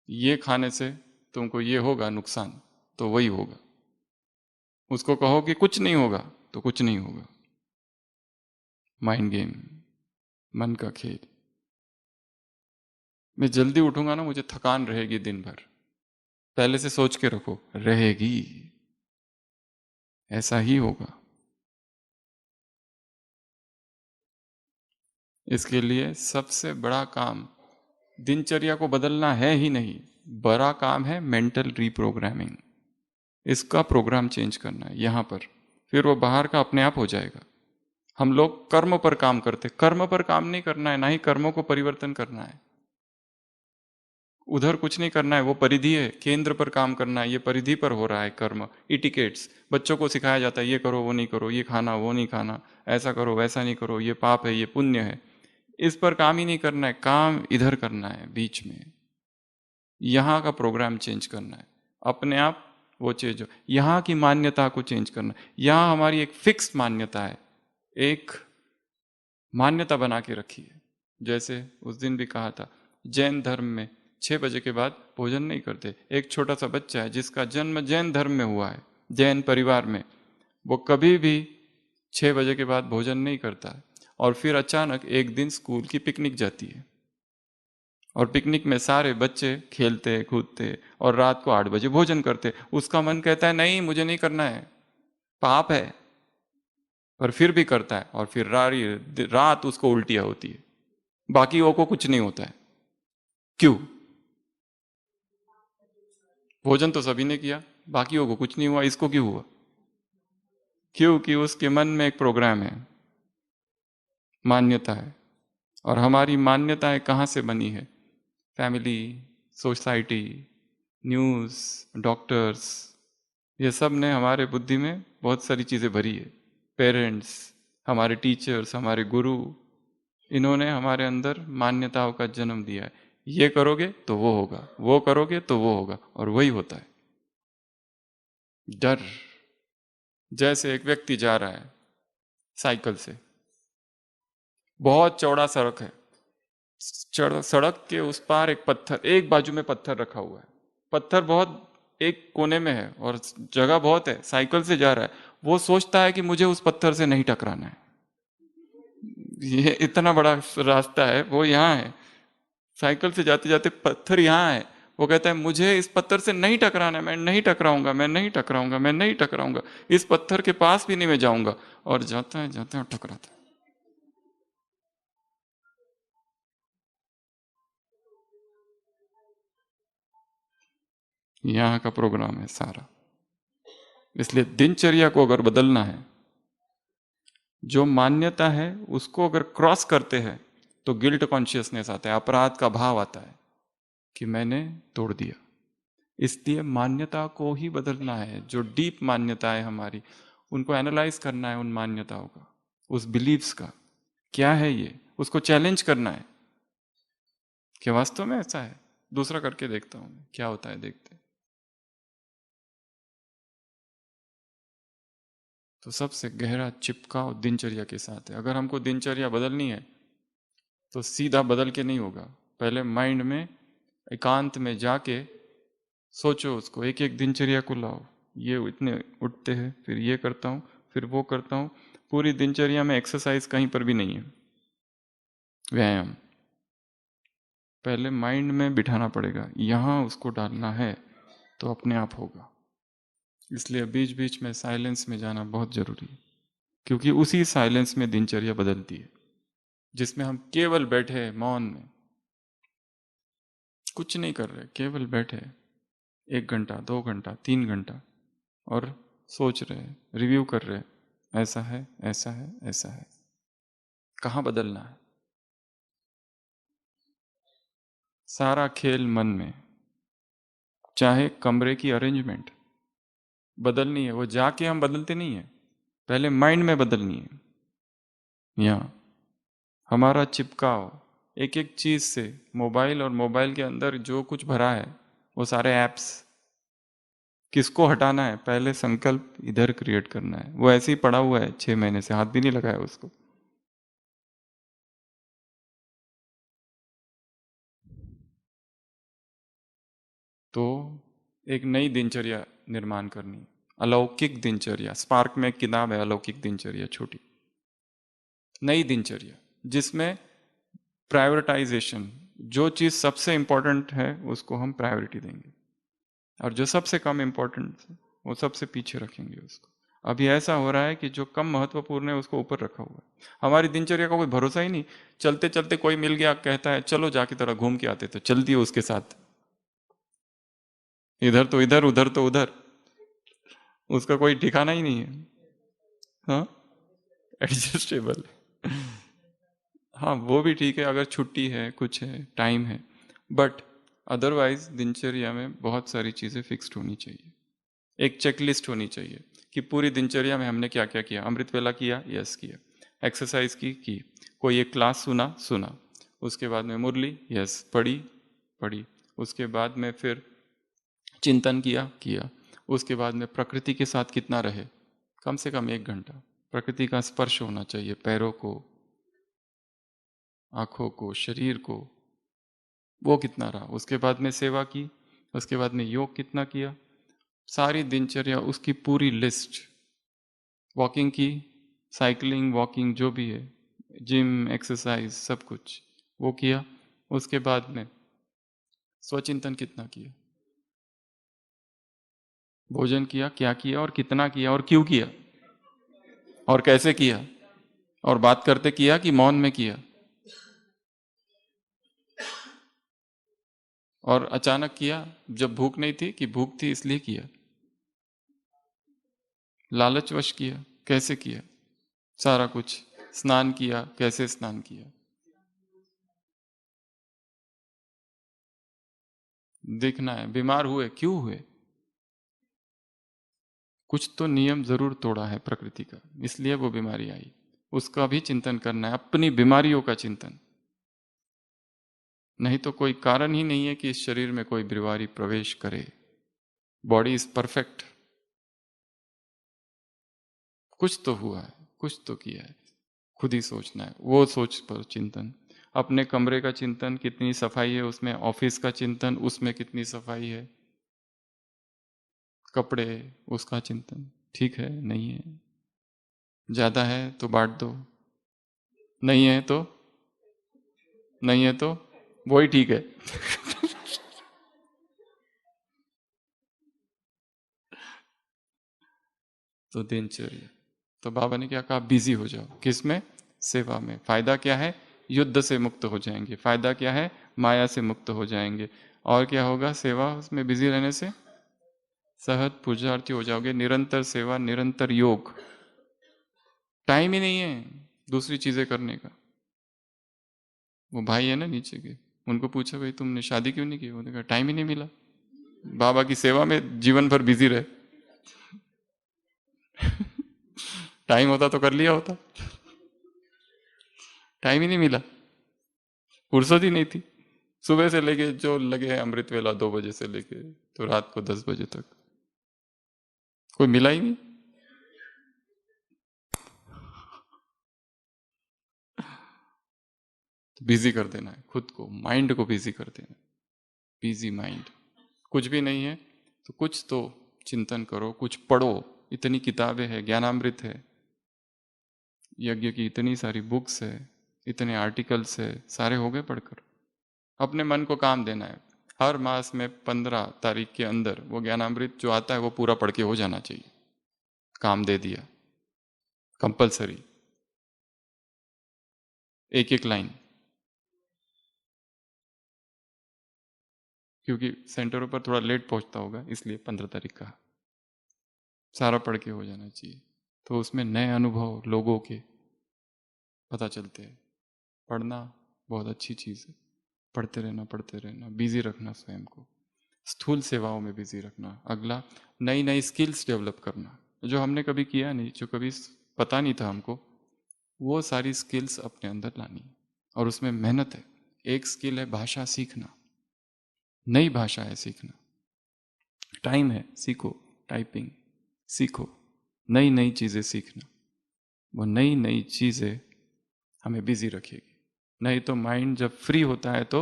ये खाने से तुमको ये होगा नुकसान, तो वही होगा। उसको कहो कि कुछ नहीं होगा, तो कुछ नहीं होगा। माइंड गेम, मन का खेल। मैं जल्दी उठूंगा ना, मुझे थकान रहेगी दिन भर। पहले से सोच के रखो, रहेगी, ऐसा ही होगा। इसके लिए सबसे बड़ा काम दिनचर्या को बदलना है ही नहीं, बड़ा काम है मेंटल रीप्रोग्रामिंग। इसका प्रोग्राम चेंज करना है यहां पर, फिर वो बाहर का अपने आप हो जाएगा। हम लोग कर्म पर काम करते, कर्म पर काम नहीं करना है, ना ही कर्मों को परिवर्तन करना है। उधर कुछ नहीं करना है, वो परिधि है, केंद्र पर काम करना है। ये परिधि पर हो रहा है कर्म। इटिकेट्स बच्चों को सिखाया जाता है, ये करो वो नहीं करो, ये खाना वो नहीं खाना, ऐसा करो वैसा नहीं करो, ये पाप है ये पुण्य है। इस पर काम ही नहीं करना है, काम इधर करना है बीच में। यहाँ का प्रोग्राम चेंज करना है अपने आप। वो चेंज हो, यहाँ की मान्यता को चेंज करना है। यहाँ हमारी एक फिक्स मान्यता है, एक मान्यता बना के रखी है। जैसे उस दिन भी कहा था, जैन धर्म में 6 बजे के बाद भोजन नहीं करते। एक छोटा सा बच्चा है जिसका जन्म जैन धर्म में हुआ है, जैन परिवार में, वो कभी भी 6 बजे के बाद भोजन नहीं करता है। और फिर अचानक एक दिन स्कूल की पिकनिक जाती है और पिकनिक में सारे बच्चे खेलते कूदते और रात को 8 बजे भोजन करते। उसका मन कहता है नहीं मुझे नहीं करना है, पाप है, पर फिर भी करता है। और फिर रात उसको उल्टियां होती है, बाकियों को कुछ नहीं होता है। क्यों? भोजन तो सभी ने किया, बाकियों को कुछ नहीं हुआ, इसको क्यों हुआ? क्योंकि उसके मन में एक प्रोग्राम है, मान्यता है। और हमारी मान्यताएं कहाँ से बनी है? फैमिली, सोसाइटी, न्यूज़, डॉक्टर्स, ये सब ने हमारे बुद्धि में बहुत सारी चीज़ें भरी है। पेरेंट्स, हमारे टीचर्स, हमारे गुरु, इन्होंने हमारे अंदर मान्यताओं का जन्म दिया है। ये करोगे तो वो होगा, वो करोगे तो वो होगा, और वही होता है। डर। जैसे एक व्यक्ति जा रहा है साइकिल से, बहुत चौड़ा सड़क है, सड़क के उस पार एक पत्थर, एक बाजू में पत्थर रखा हुआ है, पत्थर बहुत एक कोने में है और जगह बहुत है, साइकिल से जा रहा है। वो सोचता है कि मुझे उस पत्थर से नहीं टकराना है, ये इतना बड़ा रास्ता है, वो यहाँ है, साइकिल से जाते जाते पत्थर यहाँ है, वो कहता है मुझे इस पत्थर से नहीं टकराना है, मैं नहीं टकराऊंगा, मैं नहीं टकराऊंगा, मैं नहीं टकराऊंगा, इस पत्थर के पास भी नहीं मैं जाऊंगा। और जाता है और टकराता है। यहाँ का प्रोग्राम है सारा। इसलिए दिनचर्या को अगर बदलना है, जो मान्यता है उसको अगर क्रॉस करते हैं तो गिल्ट कॉन्शियसनेस आता है, अपराध का भाव आता है कि मैंने तोड़ दिया। इसलिए मान्यता को ही बदलना है। जो डीप मान्यता है हमारी, उनको एनालाइज करना है, उन मान्यताओं का, उस बिलीव्स का क्या है ये, उसको चैलेंज करना है कि वास्तव में ऐसा है। दूसरा करके देखता हूं क्या होता है, देखते हैं। तो सबसे गहरा चिपकाव दिनचर्या के साथ है। अगर हमको दिनचर्या बदलनी है तो सीधा बदल के नहीं होगा, पहले माइंड में एकांत में जाके सोचो, उसको एक एक दिनचर्या को लाओ। ये इतने उठते हैं, फिर ये करता हूँ, फिर वो करता हूँ। पूरी दिनचर्या में एक्सरसाइज कहीं पर भी नहीं है, व्यायाम। पहले माइंड में बिठाना पड़ेगा, यहाँ उसको डालना है तो अपने आप होगा। इसलिए बीच बीच में साइलेंस में जाना बहुत जरूरी है, क्योंकि उसी साइलेंस में दिनचर्या बदलती है, जिसमें हम केवल बैठे मौन में, कुछ नहीं कर रहे, केवल बैठे 1 घंटा, 2 घंटा, 3 घंटा, और सोच रहे, रिव्यू कर रहे, ऐसा है, ऐसा है, ऐसा है। कहाँ बदलना है? सारा खेल मन में। चाहे कमरे की अरेंजमेंट बदलनी है, वो जाके हम बदलते नहीं है, पहले माइंड में बदलनी है। यहाँ हमारा चिपकाव एक एक चीज से, मोबाइल और मोबाइल के अंदर जो कुछ भरा है, वो सारे ऐप्स, किसको हटाना है? पहले संकल्प इधर क्रिएट करना है। वो ऐसे ही पड़ा हुआ है, 6 महीने से हाथ भी नहीं लगाया उसको। तो एक नई दिनचर्या निर्माण करनी, अलौकिक दिनचर्या। स्पार्क में एक किताब है, अलौकिक दिनचर्या, छोटी नई दिनचर्या, जिसमें प्रायोरिटाइजेशन, जो चीज़ सबसे इंपॉर्टेंट है उसको हम प्रायोरिटी देंगे, और जो सबसे कम इंपॉर्टेंट है वो सबसे पीछे रखेंगे उसको। अभी ऐसा हो रहा है कि जो कम महत्वपूर्ण है उसको ऊपर रखा हुआ है। हमारी दिनचर्या का कोई भरोसा ही नहीं। चलते चलते कोई मिल गया, कहता है चलो जाके थोड़ा घूम के आते, तो चल दिए उसके साथ, इधर तो इधर, उधर तो उधर, उसका कोई ठिकाना ही नहीं है। हाँ, एडजस्टेबल। हाँ, वो भी ठीक है अगर छुट्टी है, कुछ है, टाइम है, बट अदरवाइज दिनचर्या में बहुत सारी चीज़ें फिक्स्ड होनी चाहिए। एक चेकलिस्ट होनी चाहिए कि पूरी दिनचर्या में हमने क्या क्या किया। अमृत वेला किया, यस किया। एक्सरसाइज की। कोई एक क्लास सुना, सुना। उसके बाद में मुरली, यस, पढ़ी, पढ़ी। उसके बाद में फिर चिंतन किया। उसके बाद में प्रकृति के साथ कितना रहे, कम से कम 1 घंटा। प्रकृति का स्पर्श होना चाहिए, पैरों को, आँखों को, शरीर को, वो कितना रहा, उसके बाद में सेवा की, उसके बाद में योग कितना किया, सारी दिनचर्या उसकी पूरी लिस्ट, वॉकिंग की, साइकिलिंग वॉकिंग जो भी है, जिम एक्सरसाइज सब कुछ वो किया। उसके बाद में स्वचिंतन कितना किया, भोजन किया, क्या किया और कितना किया और क्यों किया और कैसे किया, और बात करते किया कि मौन में किया, और अचानक किया जब भूख नहीं थी कि भूख थी इसलिए किया, लालचवश किया, कैसे किया, सारा कुछ, स्नान किया, कैसे स्नान किया, देखना है बीमार हुए क्यों हुए, कुछ तो नियम जरूर तोड़ा है प्रकृति का, इसलिए वो बीमारी आई, उसका भी चिंतन करना है, अपनी बीमारियों का चिंतन। नहीं तो कोई कारण ही नहीं है कि इस शरीर में कोई बीमारी प्रवेश करे। बॉडी इज परफेक्ट, कुछ तो हुआ है, कुछ तो किया है, खुद ही सोचना है, वो सोच पर चिंतन। अपने कमरे का चिंतन, कितनी सफाई है उसमें, ऑफिस का चिंतन, उसमें कितनी सफाई है, कपड़े, उसका चिंतन, ठीक है नहीं है, ज्यादा है तो बांट दो, नहीं है तो, नहीं है तो वही ठीक है। तो दिनचर्या, तो बाबा ने क्या कहा, बिजी हो जाओ, किसमें, सेवा में। फायदा क्या है, युद्ध से मुक्त हो जाएंगे, फायदा क्या है, माया से मुक्त हो जाएंगे, और क्या होगा, सेवा उसमें बिजी रहने से सहज पूजार्थी हो जाओगे, निरंतर सेवा, निरंतर योग, टाइम ही नहीं है दूसरी चीजें करने का। वो भाई है ना नीचे के, उनको पूछा भाई तुमने शादी क्यों नहीं की, उन्होंने कहा टाइम ही नहीं मिला, बाबा की सेवा में जीवन भर बिजी रहे। टाइम होता तो कर लिया होता, टाइम ही नहीं मिला, फुर्सत ही नहीं थी, सुबह से लेके जो लगे हैं अमृत वेला 2 बजे से लेके तो रात को 10 बजे तक कोई मिला ही नहीं। तो बिजी कर देना है खुद को, माइंड को बिजी कर देना है, बिजी माइंड। कुछ भी नहीं है तो कुछ तो चिंतन करो, कुछ पढ़ो, इतनी किताबें हैं, ज्ञानामृत है, यज्ञ की इतनी सारी बुक्स है, इतने आर्टिकल्स है, सारे हो गए पढ़कर। अपने मन को काम देना है, हर मास में 15 तारीख के अंदर वो ज्ञानामृत जो आता है वो पूरा पढ़ के हो जाना चाहिए, काम दे दिया, कंपलसरी, एक एक लाइन, क्योंकि सेंटरों पर थोड़ा लेट पहुंचता होगा इसलिए 15 तारीख का, सारा पढ़ के हो जाना चाहिए। तो उसमें नए अनुभव लोगों के पता चलते हैं। पढ़ना बहुत अच्छी चीज़ है, पढ़ते रहना, बिजी रखना स्वयं को, स्थूल सेवाओं में बिजी रखना। अगला, नई नई स्किल्स डेवलप करना, जो हमने कभी किया नहीं, जो कभी पता नहीं था हमको, वो सारी स्किल्स अपने अंदर लानी है, और उसमें मेहनत है। एक स्किल है भाषा सीखना, नई भाषा है सीखना, टाइम है, सीखो, टाइपिंग सीखो, नई नई चीज़ें सीखना, वो नई नई चीज़ें हमें बिजी रखेगी। नहीं तो माइंड जब फ्री होता है तो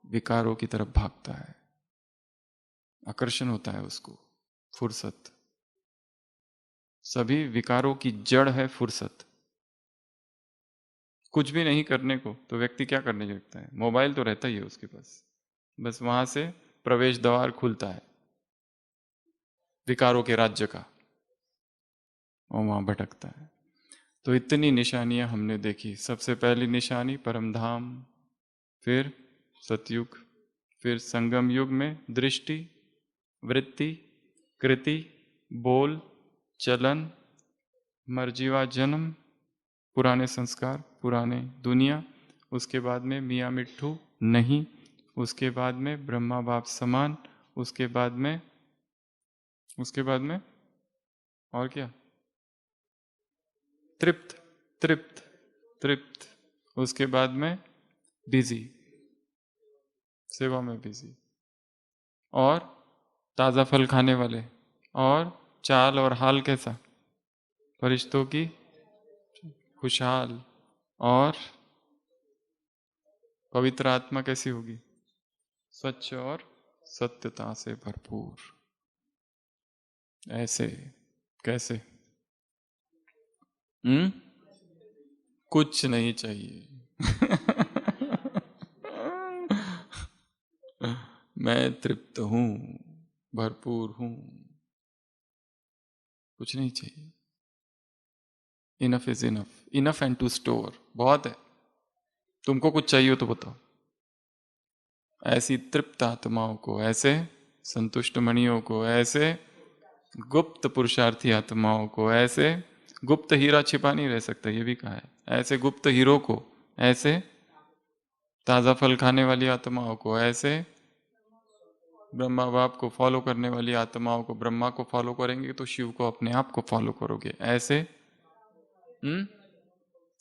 विकारों की तरफ भागता है, आकर्षण होता है उसको, फुर्सत, सभी विकारों की जड़ है फुर्सत। कुछ भी नहीं करने को तो व्यक्ति क्या करने लगता है, मोबाइल तो रहता ही है उसके पास, बस वहां से प्रवेश द्वार खुलता है विकारों के राज्य का, और वहां भटकता है। तो इतनी निशानियां हमने देखी। सबसे पहली निशानी परमधाम, फिर सतयुग, फिर संगम युग में दृष्टि, वृत्ति, कृति, बोल, चलन, मर्जीवा जन्म, पुराने संस्कार, पुराने दुनिया, उसके बाद में मियाँ मिट्ठू नहीं, उसके बाद में ब्रह्मा बाप समान, उसके बाद में, उसके बाद में और क्या, तृप्त, तृप्त, तृप्त, उसके बाद में बिजी, सेवा में बिजी, और ताज़ा फल खाने वाले, और चाल और हाल कैसा, फरिश्तों की खुशहाल, और पवित्र आत्मा कैसी होगी, स्वच्छ और सत्यता से भरपूर। ऐसे कैसे? कुछ नहीं चाहिए। मैं तृप्त हूं, भरपूर हूं, कुछ नहीं चाहिए। Enough is enough, enough and to store, बहुत है। तुमको कुछ चाहिए हो तो बताओ। ऐसी तृप्त आत्माओं को, ऐसे संतुष्ट मणियों को, ऐसे गुप्त पुरुषार्थी आत्माओं को, ऐसे गुप्त हीरा छिपा नहीं रह सकता, ये भी कहा है। ऐसे गुप्त हीरो को, ऐसे ताजा फल खाने वाली आत्माओं को, ऐसे ब्रह्मा बाप को फॉलो करने वाली आत्माओं को, ब्रह्मा को फॉलो करेंगे तो शिव को अपने आप को फॉलो करोगे। ऐसे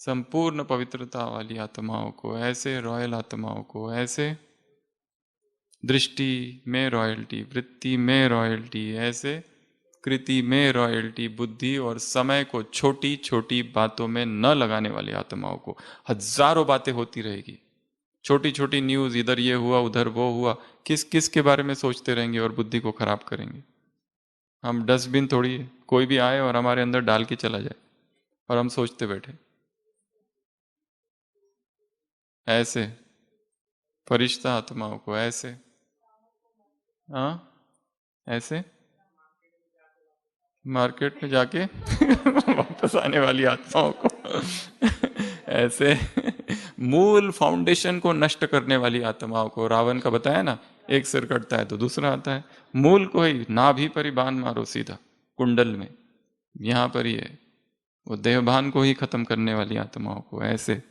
संपूर्ण पवित्रता वाली आत्माओं को, ऐसे रॉयल आत्माओं को, ऐसे दृष्टि में रॉयल्टी, वृत्ति में रॉयल्टी, ऐसे कृति में रॉयल्टी, बुद्धि और समय को छोटी छोटी बातों में न लगाने वाली आत्माओं को। हजारों बातें होती रहेगी, छोटी छोटी न्यूज, इधर ये हुआ उधर वो हुआ, किस किस के बारे में सोचते रहेंगे और बुद्धि को खराब करेंगे। हम डस्टबिन थोड़ी है, कोई भी आए और हमारे अंदर डाल के चला जाए और हम सोचते बैठे। ऐसे फरिश्ता आत्माओं को, ऐसे हाँ, ऐसे मार्केट में जाके वापस आने वाली आत्माओं को ऐसे मूल फाउंडेशन को नष्ट करने वाली आत्माओं को। रावण का बताया ना, एक सिर कटता है तो दूसरा आता है। मूल को ही नाभि पर ही बाण मारो सीधा, कुंडल में, यहां पर ही है। वो देहभान को ही खत्म करने वाली आत्माओं को, ऐसे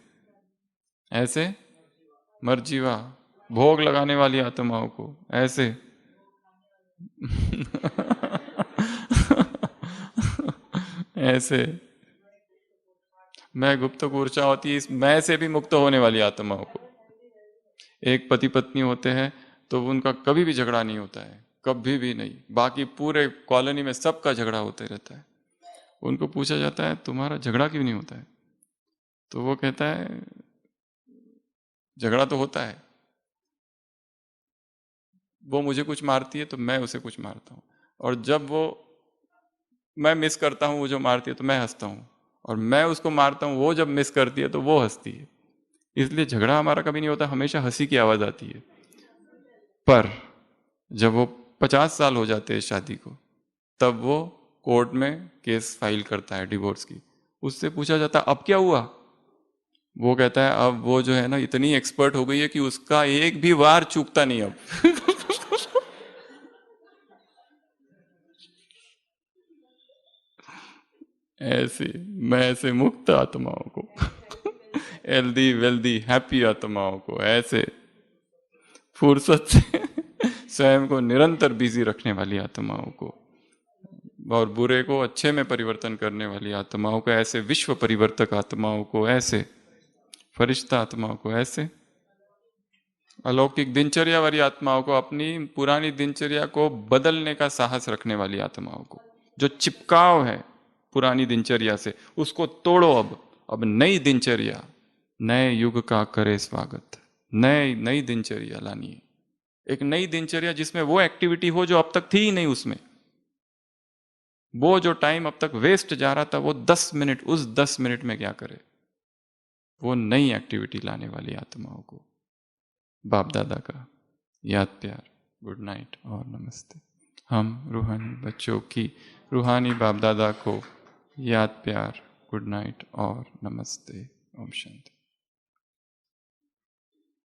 ऐसे मर्जीवा भोग लगाने वाली आत्माओं को, ऐसे ऐसे मैं गुप्त ऊर्जा होती है, इस मैं से भी मुक्त होने वाली आत्माओं को। एक पति पत्नी होते हैं तो उनका कभी भी झगड़ा नहीं होता है, कभी भी नहीं। बाकी पूरे कॉलोनी में सबका झगड़ा होते रहता है। उनको पूछा जाता है तुम्हारा झगड़ा क्यों नहीं होता है, तो वो कहता है झगड़ा तो होता है, वो मुझे कुछ मारती है तो मैं उसे कुछ मारता हूँ, और जब वो मैं मिस करता हूँ वो जो मारती है तो मैं हंसता हूँ, और मैं उसको मारता हूँ वो जब मिस करती है तो वो हंसती है। इसलिए झगड़ा हमारा कभी नहीं होता, हमेशा हंसी की आवाज आती है। पर जब वो 50 साल हो जाते हैं शादी को, तब वो कोर्ट में केस फाइल करता है डिवोर्स की। उससे पूछा जाता है अब क्या हुआ, वो कहता है अब वो जो है ना इतनी एक्सपर्ट हो गई है कि उसका एक भी वार चूकता नहीं अब। ऐसे मैं ऐसे मुक्त आत्माओं को हेल्दी वेल्दी हैप्पी आत्माओं को, ऐसे फुर्सत से स्वयं को निरंतर बिजी रखने वाली आत्माओं को, और बुरे को अच्छे में परिवर्तन करने वाली आत्माओं को, ऐसे विश्व परिवर्तक आत्माओं को, ऐसे फरिश्ता आत्माओं को, ऐसे अलौकिक दिनचर्या वाली आत्माओं को, अपनी पुरानी दिनचर्या को बदलने का साहस रखने वाली आत्माओं को। जो चिपकाव है पुरानी दिनचर्या से उसको तोड़ो, अब नई दिनचर्या, नए युग का करे स्वागत। नए नई दिनचर्या लानी है, एक नई दिनचर्या जिसमें वो एक्टिविटी हो जो अब तक थी ही नहीं उसमें। वो जो टाइम अब तक वेस्ट जा रहा था वो 10 मिनट, उस 10 मिनट में क्या करे, वो नई एक्टिविटी लाने वाली आत्माओं को। बाप दादा का याद प्यार, गुड नाइट और नमस्ते। हम रूहानी बच्चों की रूहानी बाप दादा को याद प्यार, गुड नाइट और नमस्ते। ओम शांति।